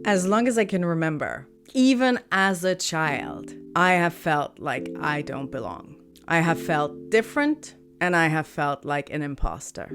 As long as I can remember, even as a child, I have felt like I don't belong. I have felt different, and I have felt like an imposter.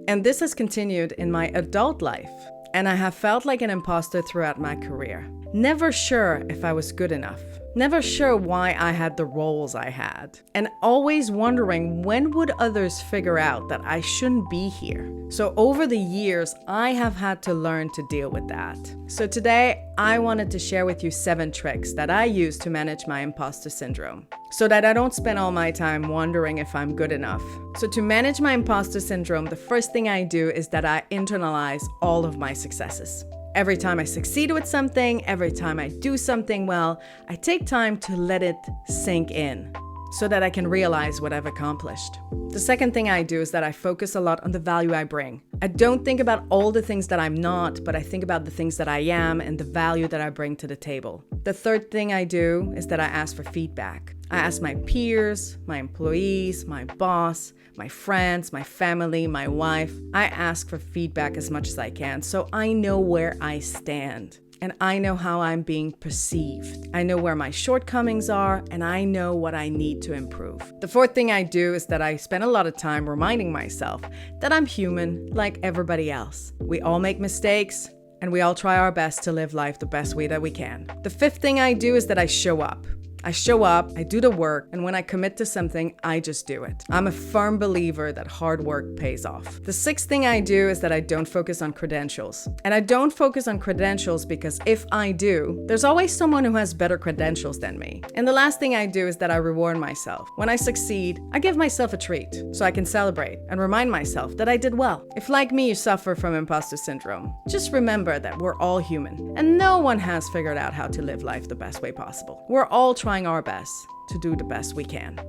And this has continued in my adult life, and I have felt like an imposter throughout my career. Never sure if I was good enough. Never sure why I had the roles I had. And always wondering when would others figure out that I shouldn't be here. So over the years, I have had to learn to deal with that. So today, I wanted to share with you 7 tricks that I use to manage my imposter syndrome, so that I don't spend all my time wondering if I'm good enough. So to manage my imposter syndrome, the first thing I do is that I internalize all of my successes. Every time I succeed with something, every time I do something well, I take time to let it sink in so that I can realize what I've accomplished. The second thing I do is that I focus a lot on the value I bring. I don't think about all the things that I'm not, but I think about the things that I am and the value that I bring to the table. The third thing I do is that I ask for feedback. I ask my peers, my employees, my boss, my friends, my family, my wife. I ask for feedback as much as I can so I know where I stand. And I know how I'm being perceived. I know where my shortcomings are, and I know what I need to improve. The fourth thing I do is that I spend a lot of time reminding myself that I'm human like everybody else. We all make mistakes, and we all try our best to live life the best way that we can. The fifth thing I do is that I show up. I show up, I do the work, and when I commit to something, I just do it. I'm a firm believer that hard work pays off. The sixth thing I do is that I don't focus on credentials. And I don't focus on credentials because if I do, there's always someone who has better credentials than me. And the last thing I do is that I reward myself. When I succeed, I give myself a treat so I can celebrate and remind myself that I did well. If like me, you suffer from imposter syndrome, just remember that we're all human and no one has figured out how to live life the best way possible. We're all trying our best to do the best we can.